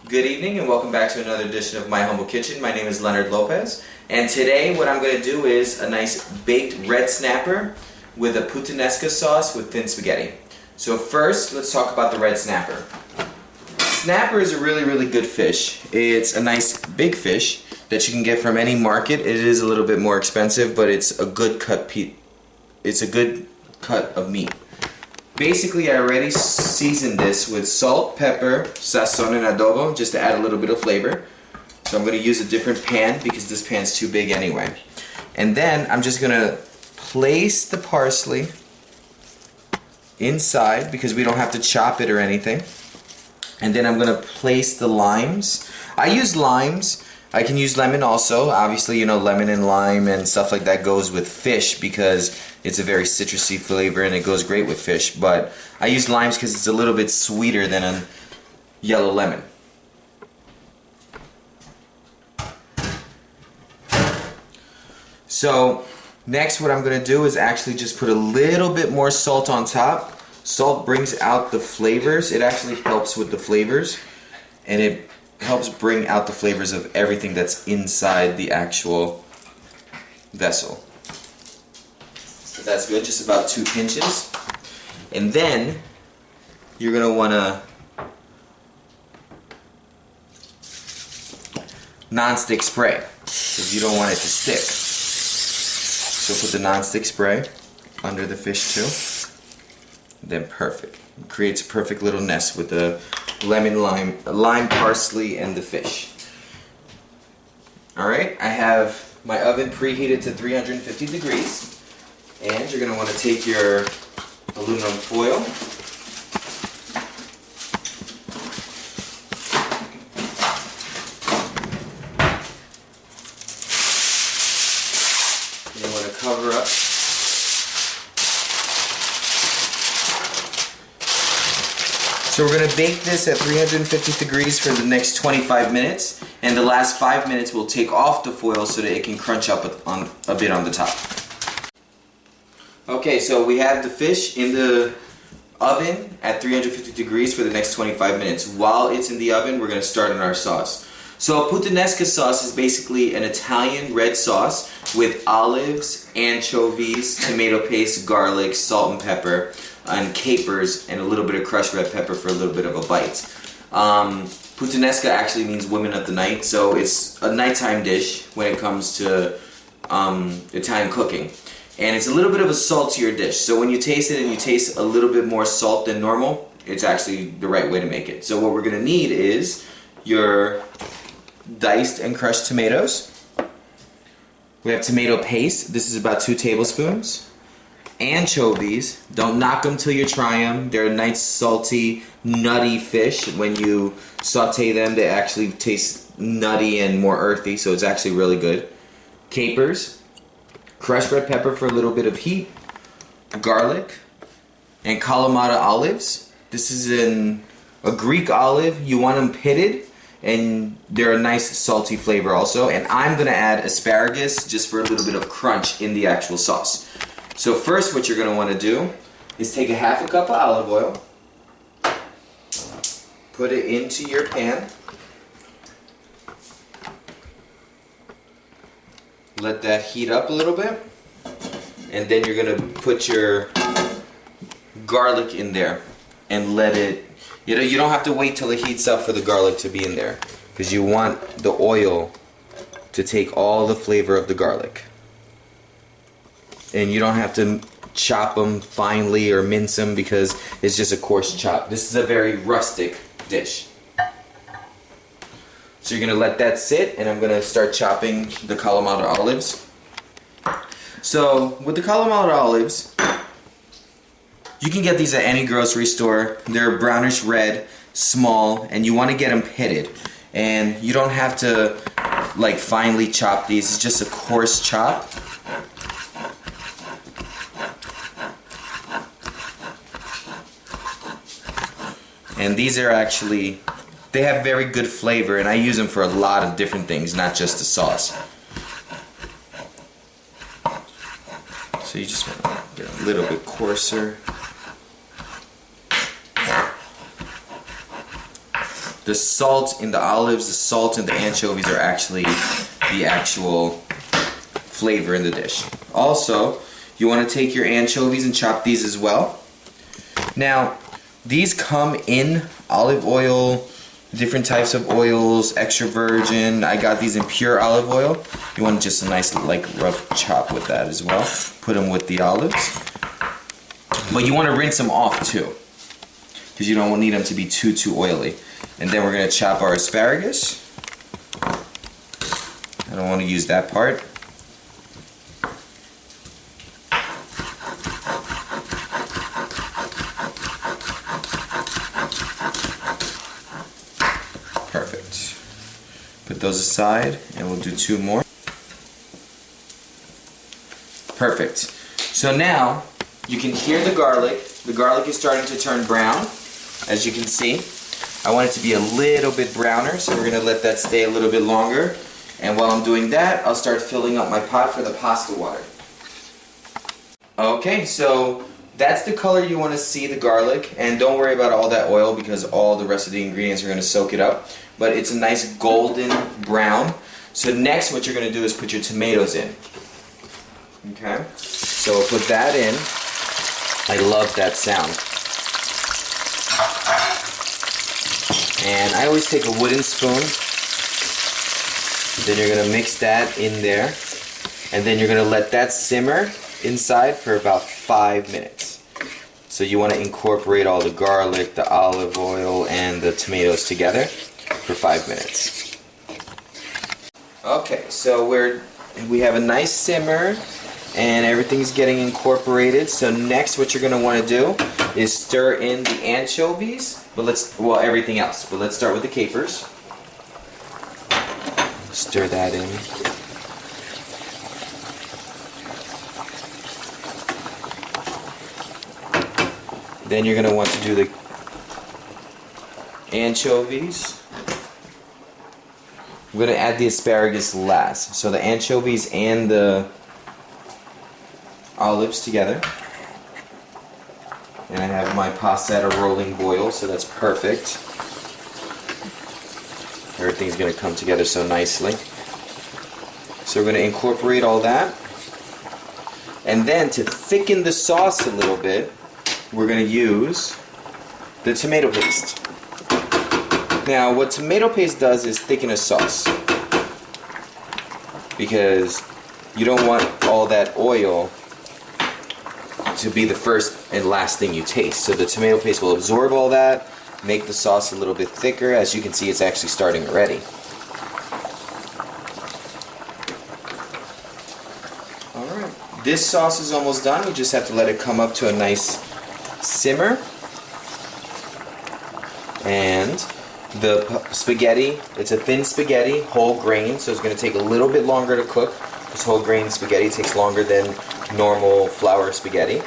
Good evening and welcome back to another edition of My Humble Kitchen. My name is Leonard Lopez, and today what I'm going to do is a nice baked red snapper with a Puttanesca sauce with thin spaghetti. So first, let's talk about the red snapper. Snapper is a really good fish. It's a nice big fish that you can get from any market. It is a little bit more expensive, but it's a good cut of meat. Basically, I already seasoned this with salt, pepper, sazon, and adobo just to add a little bit of flavor. So I'm going to use a different pan because this pan's too big anyway. And then I'm just going to place the parsley inside because we don't have to chop it or anything. And then I'm going to place the limes. I use limes. I can use lemon also. Obviously, you know, lemon and lime and stuff like that goes with fish because it's a very citrusy flavor and it goes great with fish. But I use limes because it's a little bit sweeter than a yellow lemon. So next what I'm going to do is actually just put a little bit more salt on top. Salt brings out the flavors. It actually helps with the flavors, and it helps bring out the flavors of everything that's inside the actual vessel. So that's good, just about 2 pinches. And then you're going to want to non-stick spray because you don't want it to stick. So put the non-stick spray under the fish too. Then perfect. It creates a perfect little nest with the lemon, lime, parsley, and the fish. Alright, I have my oven preheated to 350 degrees. And you're going to want to take your aluminum foil. You want to cover up. So we're going to bake this at 350 degrees for the next 25 minutes, and the last 5 minutes we'll take off the foil so that it can crunch up a bit on the top. Okay, so we have the fish in the oven at 350 degrees for the next 25 minutes. While it's in the oven, we're going to start on our sauce. So Puttanesca sauce is basically an Italian red sauce with olives, anchovies, tomato paste, garlic, salt and pepper, and capers, and a little bit of crushed red pepper for a little bit of a bite. Puttanesca actually means women of the night, so it's a nighttime dish when it comes to Italian cooking. And it's a little bit of a saltier dish, so when you taste it and you taste a little bit more salt than normal, it's actually the right way to make it. So what we're going to need is your diced and crushed tomatoes. We have tomato paste. This is about 2 tablespoons. Anchovies. Don't knock them till you try them. They're a nice salty, nutty fish. When you saute them, they actually taste nutty and more earthy, so it's actually really good. Capers. Crushed red pepper for a little bit of heat. Garlic. And Kalamata olives. This is a Greek olive. You want them pitted, and they're a nice salty flavor also. And I'm going to add asparagus just for a little bit of crunch in the actual sauce. So first what you're going to want to do is take a half a cup of olive oil, put it into your pan, let that heat up a little bit, and then you're going to put your garlic in there and let it, you don't have to wait till it heats up for the garlic to be in there because you want the oil to take all the flavor of the garlic. And you don't have to chop them finely or mince them because it's just a coarse chop. This is a very rustic dish. So you're going to let that sit, and I'm going to start chopping the Kalamata olives. So with the Kalamata olives, you can get these at any grocery store. They're brownish red, small, and you want to get them pitted. And you don't have to like finely chop these. It's just a coarse chop. And these are actually, they have very good flavor, and I use them for a lot of different things, not just the sauce. So you just want to get a little bit coarser. the salt in the olives, the salt in the anchovies are actually the actual flavor in the dish. Also, you want to take your anchovies and chop these as well. Now, these come in olive oil, different types of oils, extra virgin. I got these in pure olive oil. You want just a nice like rough chop with that as well. Put them with the olives. But you want to rinse them off too, because you don't need them to be too oily. And then we're going to chop our asparagus. I don't want to use that part. Perfect. Put those aside and we'll do 2 more. Perfect. So now you can hear the garlic. The garlic is starting to turn brown, as you can see. I want it to be a little bit browner, so we're going to let that stay a little bit longer. And while I'm doing that, I'll start filling up my pot for the pasta water. Okay, so that's the color you want to see, the garlic. And don't worry about all that oil because all the rest of the ingredients are going to soak it up. But it's a nice golden brown. So next what you're going to do is put your tomatoes in. Okay, so we'll put that in. I love that sound. And I always take a wooden spoon. Then you're going to mix that in there. And then you're going to let that simmer inside for about 5 minutes. So you want to incorporate all the garlic, the olive oil, and the tomatoes together for 5 minutes. Okay, so we have a nice simmer and everything's getting incorporated. So next what you're going to want to do is stir in the anchovies, well, everything else. But let's start with the capers. Stir that in. Then you're going to want to do the anchovies. I'm going to add the asparagus last. So the anchovies and the olives together. And I have my pasta at a rolling boil, so that's perfect. Everything's going to come together so nicely. So we're going to incorporate all that. And then to thicken the sauce a little bit, we're going to use the tomato paste. Now what tomato paste does is thicken a sauce, because you don't want all that oil to be the first and last thing you taste. So the tomato paste will absorb all that, make the sauce a little bit thicker. As you can see, it's actually starting already. Alright, this sauce is almost done. We just have to let it come up to a nice simmer. And the spaghetti, it's a thin spaghetti, whole grain, so it's going to take a little bit longer to cook. This whole grain spaghetti takes longer than normal flour spaghetti.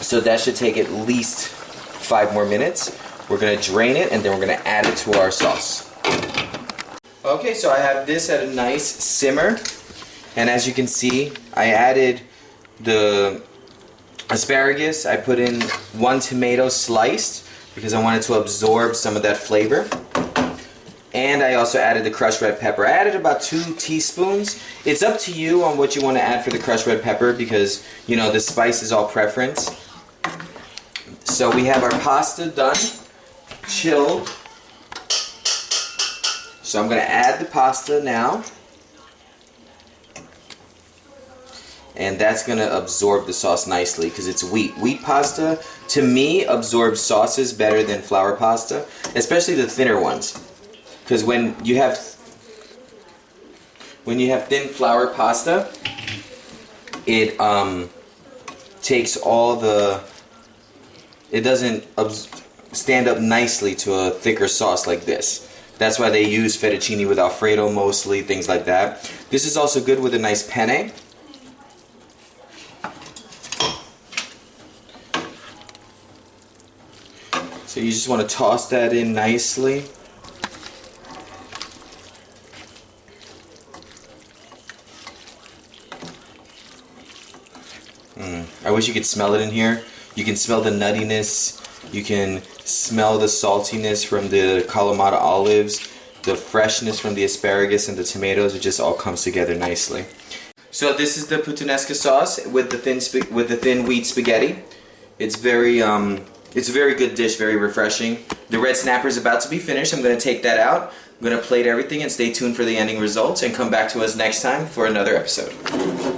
So that should take at least 5 more minutes. We're going to drain it and then we're going to add it to our sauce. Okay, so I have this at a nice simmer. And as you can see, I added the asparagus. I put in 1 tomato sliced because I wanted to absorb some of that flavor. And I also added the crushed red pepper. I added about 2 teaspoons. It's up to you on what you want to add for the crushed red pepper because, you know, the spice is all preference. So we have our pasta done, chilled. So I'm going to add the pasta now. And that's going to absorb the sauce nicely because it's wheat. Wheat pasta, to me, absorbs sauces better than flour pasta, especially the thinner ones. Because when you have thin flour pasta, it takes all the, it doesn't stand up nicely to a thicker sauce like this. That's why they use fettuccine with Alfredo mostly, things like that. This is also good with a nice penne. So you just want to toss that in nicely. I wish you could smell it in here. You can smell the nuttiness. You can Smell the saltiness from the Kalamata olives, the freshness from the asparagus and the tomatoes. It just all comes together nicely. So this is the puttanesca sauce with the thin wheat spaghetti. It's it's a very good dish, very refreshing. The red snapper is about to be finished. I'm going to take that out. I'm going to plate everything and stay tuned for the ending results and come back to us next time for another episode.